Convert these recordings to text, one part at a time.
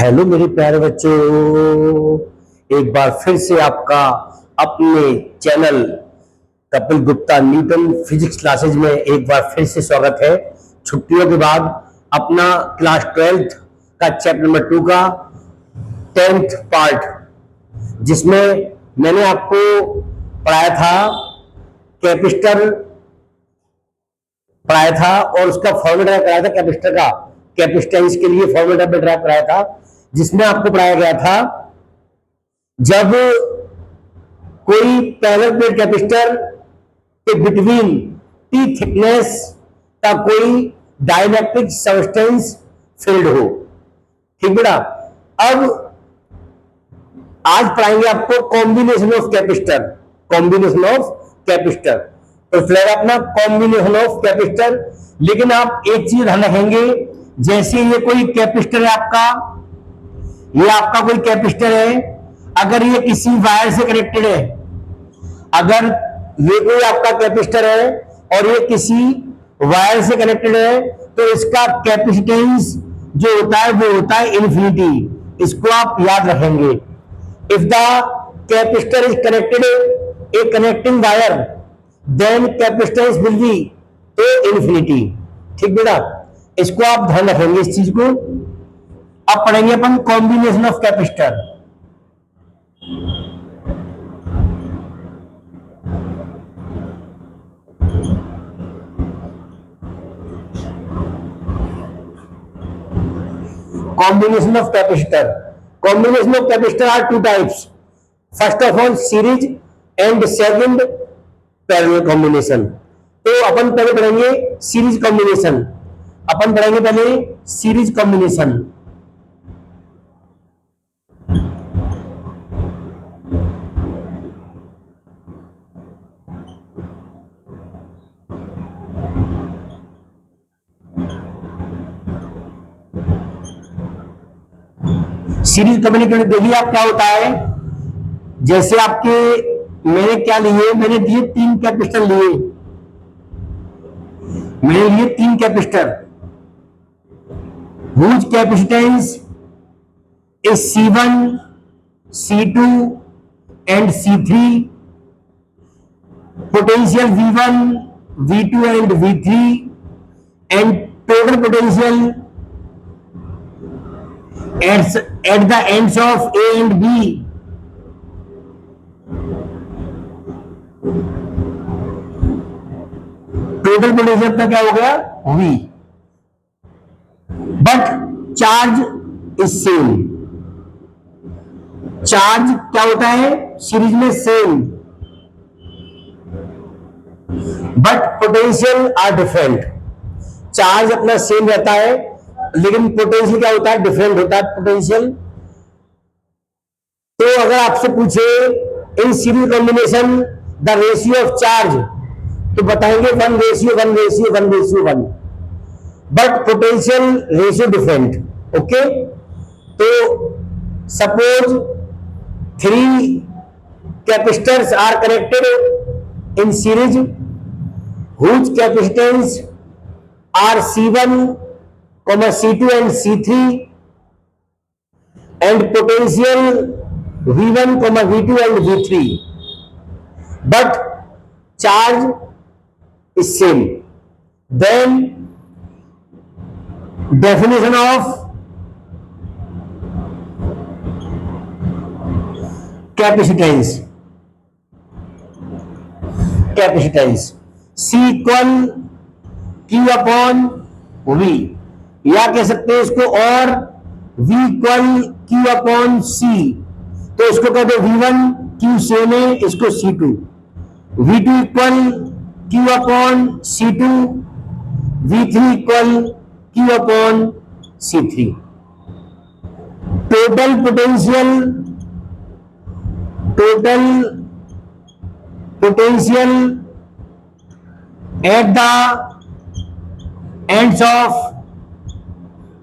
Hello मेरे प्यारे बच्चों, एक बार फिर से आपका अपने channel Kapil Gupta Newton physics classes में एक बार फिर से स्वागत है। छुट्टियों के बाद अपना क्लास 12th का चैप्टर नंबर 2 का 10th पार्ट, जिसमें मैंने आपको पढ़ाया था कैपेसिटर पढ़ाया था और उसका फॉर्मूला कराया था कैपेसिटर का, कैपेसिटेंस के लिए फॉर्मूला ड्राइव कराया था, जिसमें आपको पढ़ाया गया था जब कोई पैरेलल प्लेट कैपेसिटर के बिटवीन टी थिकनेस का कोई डाइलेक्ट्रिक सब्सटेंस फील्ड हो। ठीक बेटा, अब आज पढ़ाएंगे आपको combination of capacitor. Combination of capacitor तो फिर अपना कॉम्बिनेशन ऑफ कैपेसिटर, लेकिन आप एक चीज ध्यान रखेंगे, जैसे ये कोई कैपेसिटर है आपका, ये आपका कोई कैपेसिटर है, अगर ये किसी वायर से कनेक्टेड है, अगर ये कोई आपका कैपेसिटर है और ये किसी वायर से कनेक्टेड है, तो इसका कैपेसिटेंस जो होता है वो होता है इन्फिनिटी। इसको आप याद रखेंगे। If the capacitor is connected a connecting wire then capacitance will be a infinity. ठीक बेटा, इसको आप ध्यान रखेंगे इस चीज को। अब पढ़ेंगे अपन combination of capacitor. Combination of capacitor. Combination of capacitor are two types. First of all, series and second parallel combination. तो अपन पहले पढ़ेंगे सीरीज कॉम्बिनेशन। अपन पढ़ेंगे पहले सीरीज कॉम्बिनेशन। सीरीज कम्युनिकेटर देखिए आप क्या होता है। जैसे आपके मैंने क्या लिए, मैंने दिए 3 कैपेसिटर लिए, मैंने लिए 3 capacitor whose capacitance is C1, C2 and C3, potential V1, V2 and V3 and total potential at the ends of A and B total potential का क्या हो गया V, but charge is same. Charge क्या होता है series में same, but potential are different. Charge अपना same रहता है लेकिन पोटेंशियल क्या होता है, डिफरेंट होता है पोटेंशियल। तो अगर आपसे पूछे in series combination the ratio of charge, तो बताएंगे 1:1:1:1, but potential ratio different. Okay, तो suppose 3 capacitors are connected in series whose capacitance are C1, C2 and C3 and potential V1, V2 and V3, but charge is same. Then definition of capacitance. Capacitance C equal Q upon V, या कह सकते हैं इसको और V equal Q upon C, तो इसको कहते हैं V1, Q सेम है, इसको C2। V2 equal Q upon C2, V3 equal Q upon C3। Total potential at the ends of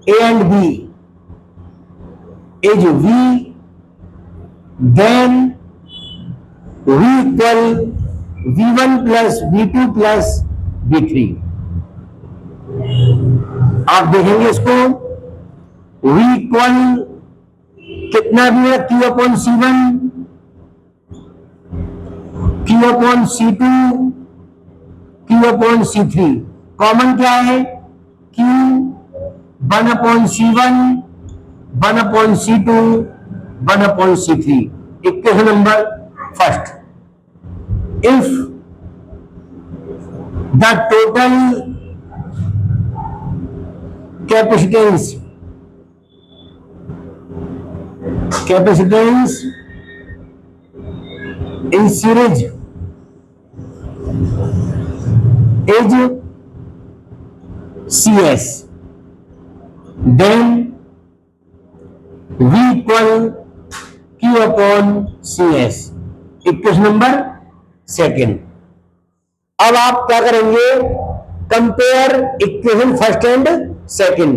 A and B is V, then V equal V1 plus V2 plus V3। आप देखेंगे इसको V equal इतना भी है Q upon C1, Q upon C2, Q upon C3। Common क्या है? Q 1 upon C1, 1 upon C2, 1 upon C3। Equation number first, if the total capacitance in series is CS, then V equal Q upon CS। Equation number second. अब आप क्या करेंगे? Compare equation first and second.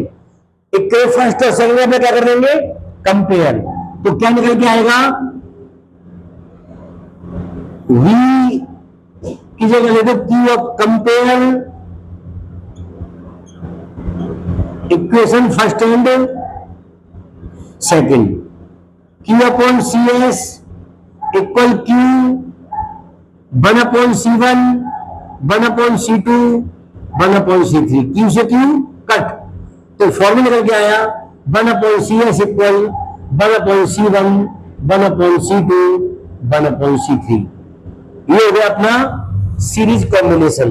Equation first और second में क्या कर देंगे? Compare. तो क्या निकल के आएगा? V की जगह ले दो Q। Compare equation first and second. Q upon CS equal Q 1 upon C1, 1 upon C2, 1 upon C3। Q से Q कट, तो फॉर्मूला निकल के आया 1 upon CS equal 1 upon C1, 1 upon C2, 1 upon C3। ये हो गया अपना सीरीज कॉम्बिनेशन।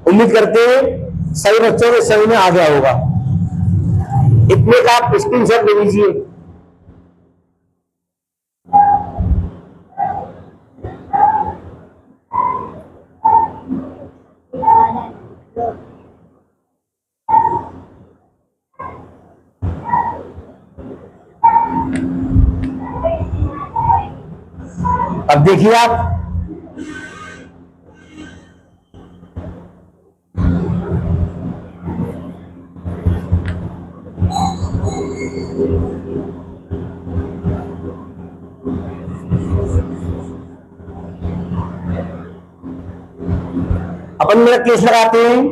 उम्मीद करते हैं सभी बच्चों को समझ में आ गया होगा। इतने का आप स्क्रीनशॉट ले लीजिए। अब देखिए आप, अपन मेरा केस लगाते हैं।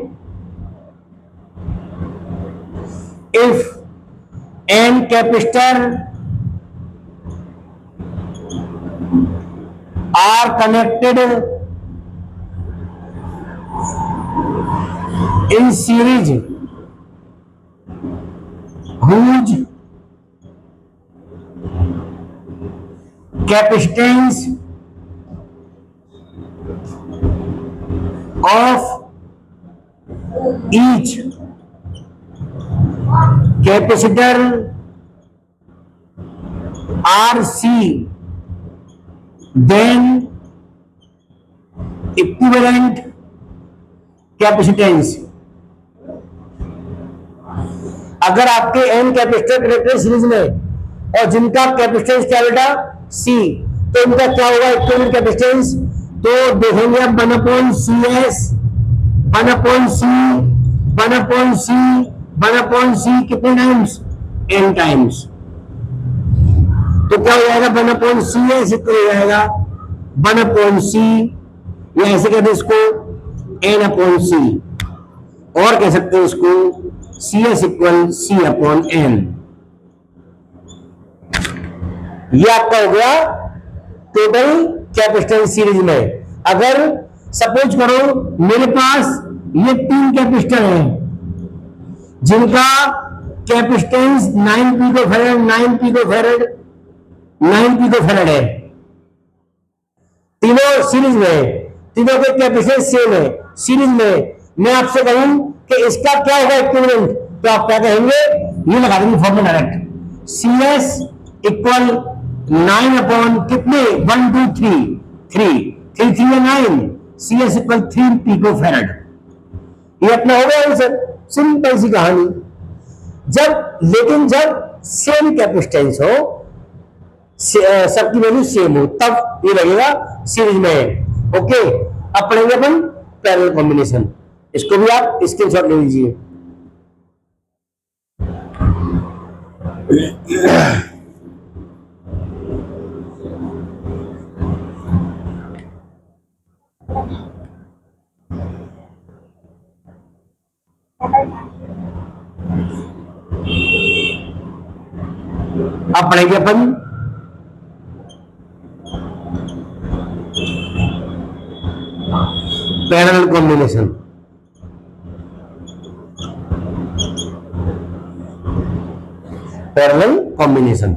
If N capacitor are connected in series whose capacitance of each capacitor RC, then equivalent capacitance. अगर आपके एन कैपेसिटर कनेक्टेड सीरीज में और जिनका कैपेसिटेंस क्या बेटा? सी, तो इनका क्या होगा इक्विवेलेंट कैपेसिटेंस? तो देखेंगे अब 1 upon CS, 1 upon C, 1 upon C, 1 upon C कितने टाइम्स? n times. तो क्या हो जाएगा? 1 अपॉन CS इक्वल हो जाएगा 1 अपॉन C, या ऐसे कहते हैं इसको n अपॉन C, और कह सकते हैं इसको CS equal C upon n। ये आपका हो गया टोटल कैपेसिटेंस सीरीज में। अगर सपोज करो मेरे पास ये 3 कैपेसिटर हैं जिनका कैपेसिटेंस 9 पिकोफैरेड, 9 पिकोफैरेड, 9 पिकोफैरेड है। तीनों सीरीज में, तीनों के कैपेसिटेंस सेम है। सीरीज में मैं आपसे कहूं कि इसका क्या होगा इक्विवेलेंट, तो आप क्या कहेंगे? ये लगा देंगे formula direct, CS equal 9 upon कितने? 1 2 3 3 3 3 9, CS इक्वल 3 पिकोफैरेड। ये अपना हो गया आंसर। सिंपल सी कहानी। लेकिन जब सेम कैपेसिटेंस हो, सबकी वैल्यू सेम हो, तब ये लगेगा सीरीज में। ओके, अब पढ़ेंगे अपन पैरेलल कॉम्बिनेशन। इसको भी आप स्क्रीनशॉट ले लीजिए। अब पढ़ेंगे अपन पैरेलल कॉम्बिनेशन। पैरेलल कॉम्बिनेशन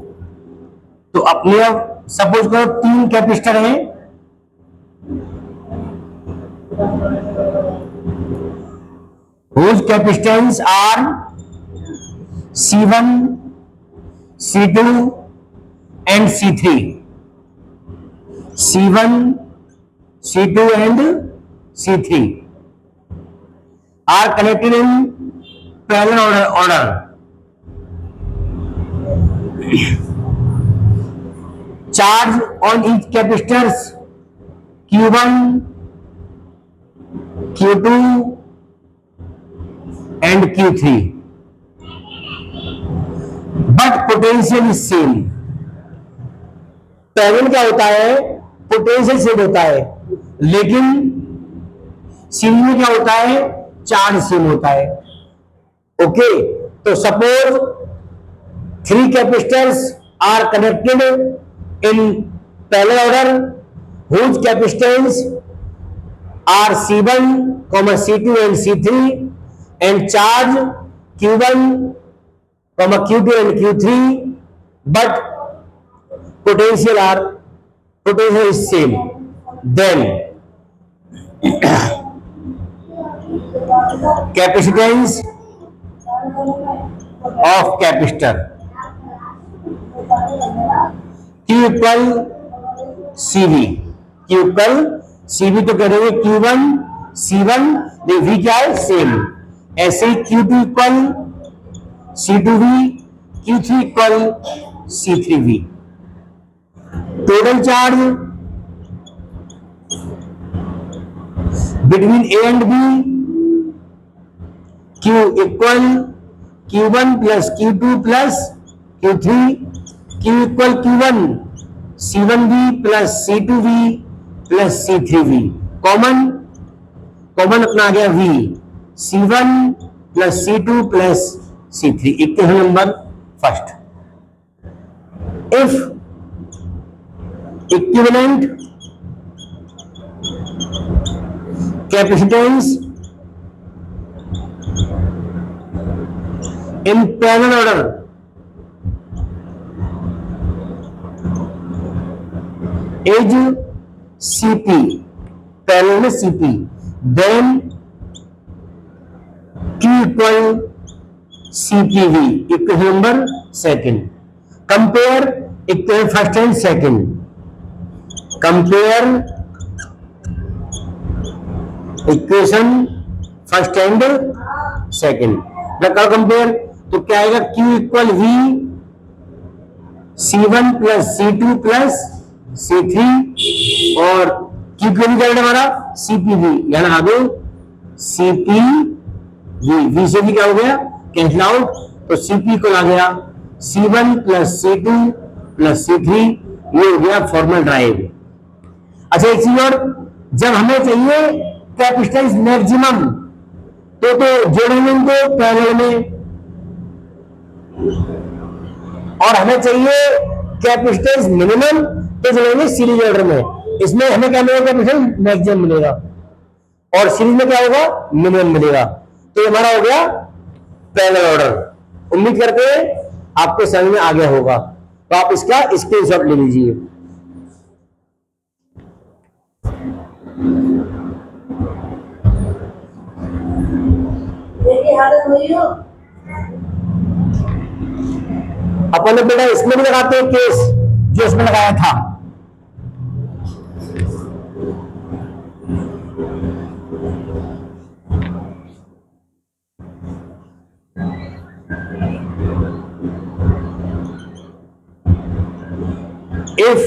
तो अपने अब सपोज करो 3 कैपेसिटर हैं, whose capacitance are C1, C2 and C3. C1, C2 and C3 are connected in parallel order. Charge on each capacitors Q1, Q2 and Q3, but potential is same. Parallel क्या होता है, potential same होता है, लेकिन series में क्या होता है, चार्ज सेम होता है। ओके, तो suppose 3 capacitors are connected in parallel order, whose capacitance are C1, C2 and C3 and charge Q1, Q2 and Q3, but potential is same. Then capacitance of capacitor Q equal CV, Q equal CV तो कह रहे हैं Q1 C1, V क्या है, same. ऐसे ही Q2 equal C2V, Q3 equal C3V। Total charge between A and B Q equal Q1 plus Q2 plus Q3, Q equal Q1 C1V plus C2V plus C3V। Common अपना आ गया V, C1 plus C2 plus C3। Equation number first, if equivalent capacitance in parallel order is CP, parallel में CP, then Q equal CPV। Equation number second, compare equation first and second, compare equation first and second. Compare तो क्या आएगा, Q equal V C1 plus C2 plus C3 और Q क्यों नहीं करना हमारा, CPV, यानी आगे CPV, V से भी क्या हो गया, कैंसिल आउट, तो CP को आ गया C1 plus C2 plus C3, ये हो गया फॉर्मल ड्राइव। अच्छा एक चीज और, जब हमें चाहिए कैपेसिटेंस मैक्सिमम तो जोड़ेंगे इनको पैरेलल में, और हमें चाहिए कैपेसिटेंस मिनिमम तो जोड़ेंगे सीरीज ऑर्डर में। इसमें हमें क्या मिलेगा, कैपेसिटेंस मैक्सिमम मिलेगा और सीरीज में क्या होगा, मिनिमम मिलेगा। तो हमारा हो गया पैरेलल ऑर्डर। उम्मीद करते हैं आपको समझ में आ गया होगा, तो आप इसका स्क्रीनशॉट ले लीजिए। अपन बेटा इसमें भी लगाते हैं केस जो इसमें लगाया था। If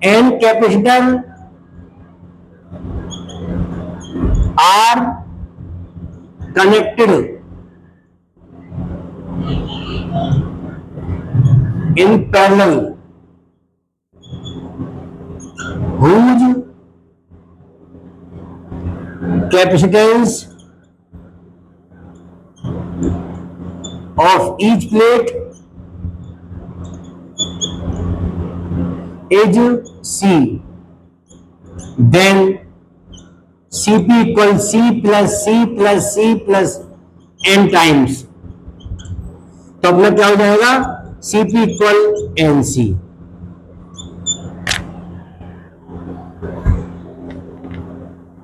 n capacitor are connected in parallel, whose capacitance of each plate is C, then Cp equal C plus C plus C plus n times, तो अपना क्या हो जाएगा, Cp इक्वल NC।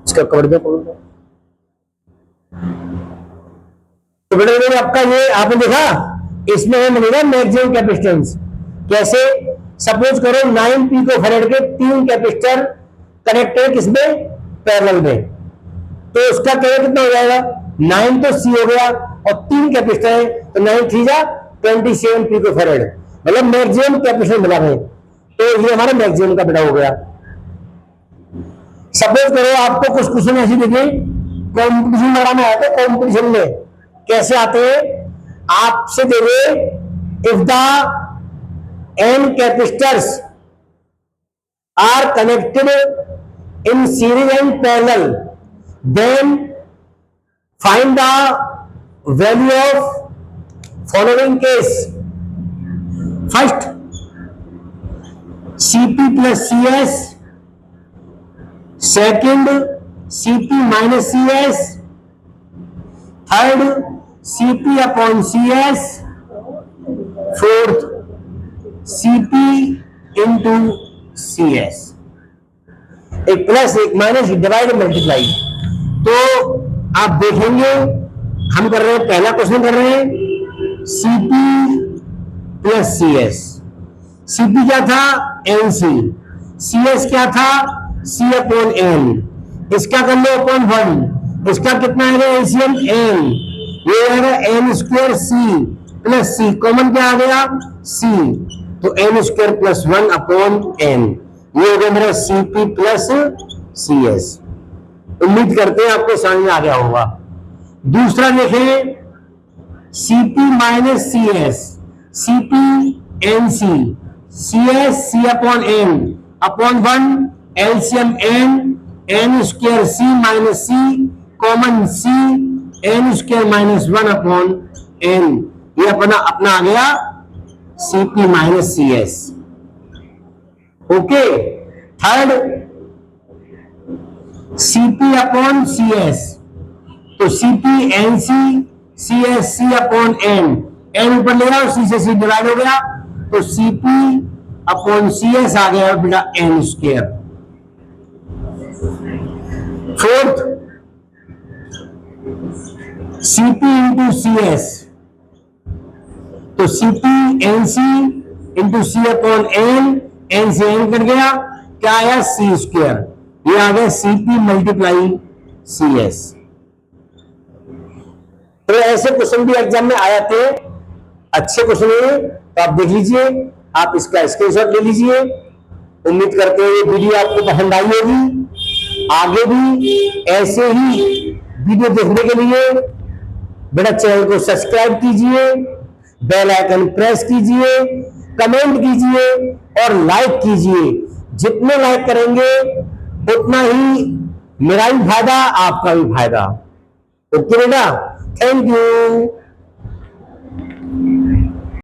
इसका कवर में कौन है? तो बेटा आपका ये आपने देखा, इसमें हमें मिलेगा मैक्सिमम कैपेसिटेंस। कैसे? सपोज करो 9 पिकोफैरेड के 3 कैपेसिटर कनेक्ट है किसमें, पैरेलल में, तो उसका केवल कितना हो जाएगा, 9 तो सी हो गया और 3 कैपेसिटर है, तो 9 3 जा 27 पिकोफैरेड, मतलब मैक्सिमम कैपेसिटर मिला है। तो ये हमारा मैक्सिमम का बेटा हो गया। सपोज करो आपको कुछ क्वेश्चन ऐसी देखे, कॉम्पिटिशन वगैरह में आते हैं, कॉम्पिटिशन में कैसे आते हैं, आपसे देंगे if the n capacitors are connected in series and parallel, then find the value of following case. First, Cp plus Cs, second Cp minus Cs, third Cp upon Cs, fourth Cp into Cs। एक plus एक minus divide multiply. तो आप देखेंगे हम कर रहे हैं, पहला क्वेश्चन कर रहे हैं Cp प्लस Cs। Cp क्या था, Nc, Cs क्या था, C अपॉन N, इसका कर लो अपॉन 1, इसका कितना आएगा एलसीएम N, ये आएगा N square C plus C, common क्या आ गया C, तो N square plus 1 upon N, ये हो गया मेरा Cp प्लस Cs। उम्मीद करते हैं आपको समझ में आ गया होगा। दूसरा देखें Cp minus Cs, Cp Nc, Cs C upon N upon 1 LCM N square C minus C, common C N square minus 1 upon N, ये अपना आ गया Cp minus Cs। Okay, third Cp upon Cs, तो Cp Nc Cs C upon N ऊपर ले आओ, C से C divide हो गया, तो Cp अपॉन Cs आ गया बेटा N square. Fourth Cp into Cs, तो Cp Nc into C upon N से N कर गया, क्या आया C स्क्वायर, ये आ गया Cp मल्टीप्लाई Cs। तो ऐसे क्वेश्चन भी एग्जाम में आ जाते हैं, अच्छे क्वेश्चन है, तो आप देख लीजिए, आप इसका स्क्रीनशॉट ले लीजिए। उम्मीद करते हैं ये वीडियो आपको पसंद आई होगी। आगे भी ऐसे ही वीडियो देखने के लिए बेटा चैनल को सब्सक्राइब कीजिए, बेल आइकन प्रेस कीजिए, कमेंट कीजिए और लाइक कीजिए। जितने लाइक करेंगे उतना ही मेरा भी फायदा, आपका भी फायदा। ओके बेटा, थैंक यू।